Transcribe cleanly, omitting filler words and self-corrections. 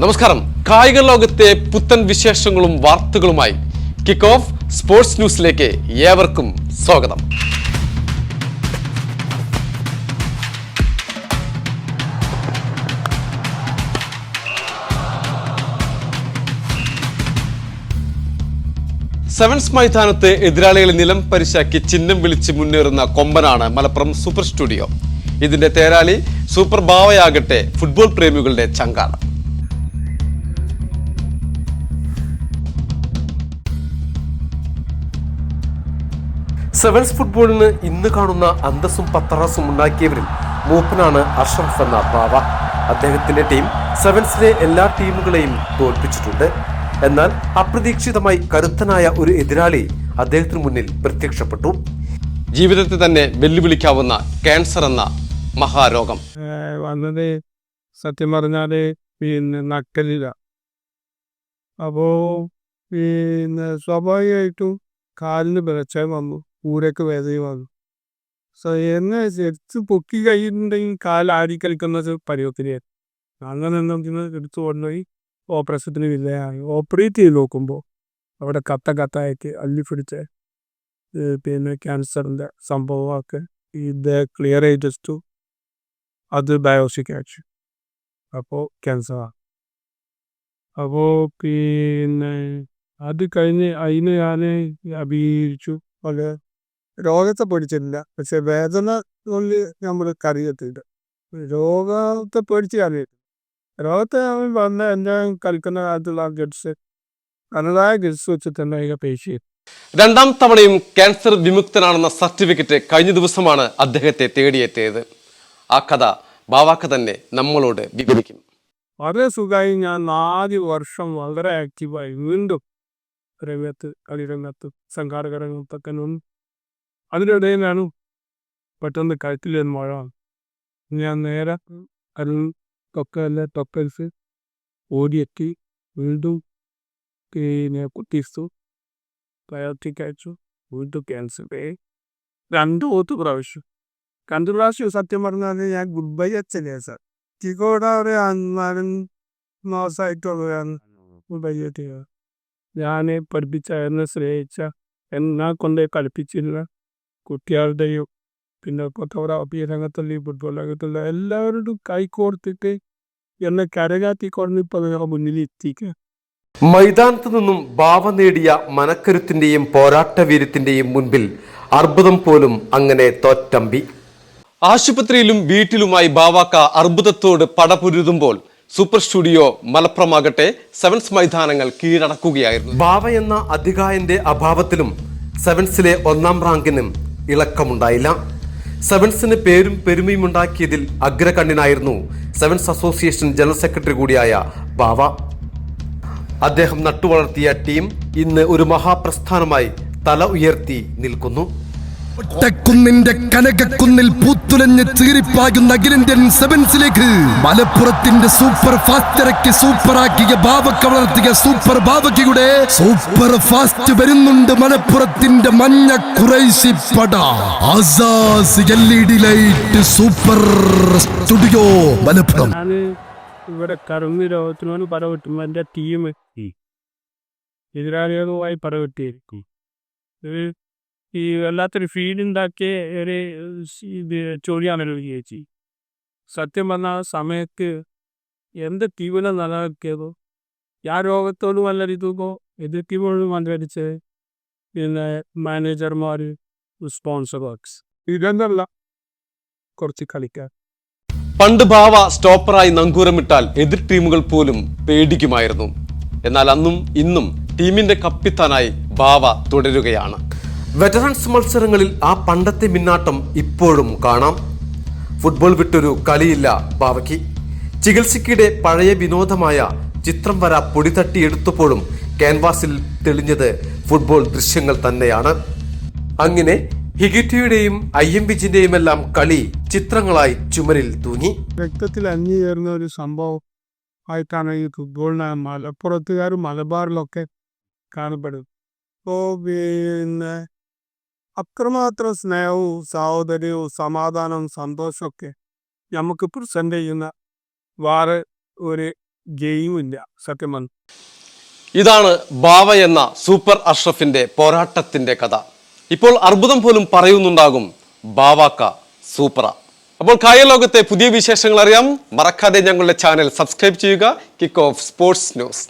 നമസ്കാരം. കായിക ലോകത്തെ പുത്തൻ വിശേഷങ്ങളും വാർത്തകളുമായി കിക്ക് ഓഫ് സ്പോർട്സ് ന്യൂസിലേക്ക് ഏവർക്കും സ്വാഗതം. സെവൻസ് മൈതാനത്ത് എതിരാളികളെ നിലം പരിശാക്കി ചിഹ്നം വിളിച്ച് മുന്നേറുന്ന കൊമ്പനാണ് മലപ്പുറം സൂപ്പർ സ്റ്റുഡിയോ. ഇതിന്റെ തേരാളി സൂപ്പർ ബാവയാകട്ടെ ഫുട്ബോൾ പ്രേമികളുടെ ചങ്കാണ്. സെവൻസ് ഫുട്ബോളിന് ഇന്ന് കാണുന്ന അന്തസ്സും പത്തറാസും ഉണ്ടാക്കിയവരിൽ മൂപ്പനാണ് അഷ്റഫ് എന്ന ബാവ. അദ്ദേഹത്തിന്റെ ടീം സെവൻസിലെ എല്ലാ ടീമുകളെയും തോൽപ്പിച്ചിട്ടുണ്ട്. എന്നാൽ അപ്രതീക്ഷിതമായി കരുത്തനായ ഒരു എതിരാളി അദ്ദേഹത്തിന് മുന്നിൽ പ്രത്യക്ഷപ്പെട്ടു. ജീവിതത്തെ തന്നെ വെല്ലുവിളിക്കാവുന്ന ക്യാൻസർ എന്ന മഹാരോഗം വന്നത് സത്യം പറഞ്ഞാല് നക്കലില്ല. അപ്പോ സ്വാഭാവികമായിട്ടും കാലിന് പിഴച്ചാൽ വന്നു, ഊരക്ക് വേദന വന്നു. എന്നെ എടുത്ത് പൊക്കി കഴിയുന്നുണ്ടെങ്കിൽ കാൽ ആടി കളിക്കുന്നത് പരുവത്തിനായിരുന്നു. അങ്ങനെ എന്തെങ്കിലും എടുത്തു കൊണ്ടുപോയി ഓപ്പറേഷത്തിന് വിധേയമായി. ഓപ്പറേറ്റ് ചെയ്ത് നോക്കുമ്പോൾ അവിടെ കത്തായിട്ട് അള്ളിപ്പിടിച്ച് ക്യാൻസറിൻ്റെ സംഭവമൊക്കെ ഇത് ക്ലിയർ ചെയ്തിട്ടു. അത് ബയോപ്സിക്ക് അയച്ചു. അപ്പോൾ ക്യാൻസറാണ്. അപ്പോൾ അത് കഴിഞ്ഞ് അതിന് ഞാൻ അഭിനയിച്ചു. അത് രോഗത്തെ പേടിച്ചിട്ടില്ല, പക്ഷെ വേദന കൊണ്ട് നമ്മൾ കറിയത്തില്ല. രോഗത്തെ പേടിച്ച് കറിയില്ല. രോഗത്തെ വന്ന എൻ്റെ കളിക്കുന്ന കാലത്തുള്ള ഗഡ്സ് തനതായ ഗഡ്സ് വെച്ചിട്ട് തന്നെ അതിനെ പേശി. രണ്ടാം തവണയും ക്യാൻസർ വിമുക്തനാണെന്ന സർട്ടിഫിക്കറ്റ് കഴിഞ്ഞ ദിവസമാണ് അദ്ദേഹത്തെ തേടിയെത്തിയത്. ആ കഥ ബാവാക്ക തന്നെ നമ്മളോട് വിവരിക്കും. വളരെ സുഖമായി ഞാൻ 4 വർഷം വളരെ ആക്റ്റീവായി വീണ്ടും കളിരംഗത്ത് സംഘാടക രംഗത്തൊക്കെ നിന്നു. അതിനിടയിലാണ് പെട്ടെന്ന് കഴുത്തിൽ മഴ. ഞാൻ നേരെ തൊക്കൽസ് ഓടിയെത്തി. വീണ്ടും കുത്തിച്ചു, ബയോട്ടിക് അയച്ചു. വീണ്ടും ക്യാൻസർ 2 പ്രാവശ്യം. 2 പ്രാവശ്യം സത്യം പറഞ്ഞാൽ ഞാൻ ഗുഡ് ബൈ അച്ഛനെ സാർ. കൂടെ ഒരു 4 മാസമായിട്ടുള്ളതാണ് ഗുഡ് ബൈ ചെയ്യുക. ഞാൻ പഠിപ്പിച്ച എന്നെ സ്നേഹിച്ച എന്നെ കൊണ്ട് കളിപ്പിച്ചിരുന്ന കുട്ടികളുടെയും പിന്നെ ഫോട്ടോഗ്രാഫി രംഗത്തുള്ള ഫുട്ബോൾ രംഗത്തുള്ള എല്ലാവരോടും കൈകോർത്തിട്ട് എന്നെ കരകാത്തിക്കൊണ്ട് ഇപ്പോൾ മുന്നിൽ എത്തിക്കുക. മൈതാനത്തു നിന്നും ബാവ നേടിയ മനക്കരുത്തിന്റെയും പോരാട്ടവീര്യത്തിന്റെയും മുൻപിൽ അർബുദം പോലും അങ്ങനെ തോറ്റമ്പി. ആശുപത്രിയിലും വീട്ടിലുമായി ബാവാക്ക അർബുദത്തോട് പടപൊരുതുമ്പോൾ സൂപ്പർ സ്റ്റുഡിയോ മലപ്പുറമാകട്ടെ സെവൻസ് മൈതാനങ്ങൾ കീഴടക്കുകയായിരുന്നു. ബാവ എന്ന അധികായന്റെ അഭാവത്തിലും സെവൻസിലെ 1ാം റാങ്കിനും ഇളക്കമുണ്ടായില്ല. സെവൻസിന് പേരും പെരുമയും ഉണ്ടാക്കിയതിൽ അഗ്രകണ്ഠനായിരുന്നു സെവൻസ് അസോസിയേഷൻ ജനറൽ സെക്രട്ടറി കൂടിയായ ബാവ. അദ്ദേഹം നട്ടുവളർത്തിയ ടീം ഇന്ന് ഒരു മഹാപ്രസ്ഥാനമായി തല ഉയർത്തി നിൽക്കുന്നു. ഒറ്റക്കുന്നിന്റെ കനകക്കുന്നിൽ പൂത്തുലഞ്ഞ് ചീറിപ്പാകുന്ന അഖിലേന്ത്യൻ സെവൻസിലേക്ക് മലപ്പുറത്തിന്റെ സൂപ്പർ ഫാസ്റ്ററയ്ക്ക് സൂപ്പറാക്കിയ ബാവക്ക വളർത്തിയ സൂപ്പർ ബാവക്കയുടെ സൂപ്പർ ഫാസ്റ്റ് വരുന്നുണ്ട്. മലപ്പുറത്തിന്റെ മഞ്ഞ ഖുറൈശി പട ആസാസ് LED light super studio Malappuram. ഇവിടെ കറുങ്ങി രോഗത്തിനോട് പറവെട്ടുമ്പോൾ എൻ്റെ ടീം എതിരാളികളുമായി പറവെട്ടിയിരിക്കും. ഈ വല്ലാത്തൊരു ഫീൽ ഉണ്ടാക്കിയ ഒരു ചോദ്യമാണല്ലോ ചേച്ചി. സത്യം പറഞ്ഞ സമയത്ത് എന്ത് ടീമിനെ നിലനിർത്തിയതോ ആ രോഗത്തോട് നല്ല രീതിക്കോ എതിർ ടീമോട് മത്സരിച്ച് പിന്നെ മാനേജർമാർ, സ്പോൺസർ വർക്സ് ഇതെന്നല്ല കുറച്ച് കളിക്കാൻ. പണ്ട് ബാവ സ്റ്റോപ്പറായി നങ്കൂരമിട്ടാൽ എതിർ ടീമുകൾ പോലും പേടിക്കുമായിരുന്നു. എന്നാൽ അന്നും ഇന്നും ടീമിന്റെ കപ്പിത്താനായി ബാവ തുടരുകയാണ്. വെറ്ററൻസ് മത്സരങ്ങളിൽ ആ പണ്ടത്തെ മിന്നാട്ടം ഇപ്പോഴും കാണാം. ഫുട്ബോൾ വിട്ടൊരു കളിയില്ല ബാവയ്ക്ക്. ചികിത്സയ്ക്കിടെ പഴയ വിനോദമായ ചിത്രം വര പൊടി തട്ടിയെടുത്തപ്പോഴും ക്യാൻവാസിൽ തെളിഞ്ഞത് ഫുട്ബോൾ ദൃശ്യങ്ങൾ തന്നെയാണ്. അങ്ങനെ ഹിഗിറ്റിയുടെയും IM എല്ലാം കളി ചിത്രങ്ങളായി ചുമരിൽ തൂങ്ങി. രക്തത്തിൽ അഞ്ഞു ചേർന്ന ഒരു സംഭവം ആയിട്ടാണ് ഈ ഫുട്ബോളിനെ മലപ്പുറത്തുകാർ മലബാറിലൊക്കെ കാണപ്പെടുന്നത്. അപ്പോൾ അത്രമാത്രം സ്നേഹവും സഹോദര്യവും സമാധാനവും സന്തോഷമൊക്കെ നമുക്ക് പ്രസന്റ് ചെയ്യുന്ന വേറെ ഒരു ഗെയിമില്ല സത്യം പറഞ്ഞു. ഇതാണ് ബാവ എന്ന സൂപ്പർ അഷ്റഫിന്റെ പോരാട്ടത്തിന്റെ കഥ. ഇപ്പോൾ അർബുദം പോലും പറയുന്നുണ്ടാകും ബാവാക്ക സൂപ്പറ. അപ്പോൾ കായിക ലോകത്തെ പുതിയ വിശേഷങ്ങൾ അറിയാം. മറക്കാതെ ഞങ്ങളുടെ ചാനൽ സബ്സ്ക്രൈബ് ചെയ്യുക. Kick off sports news.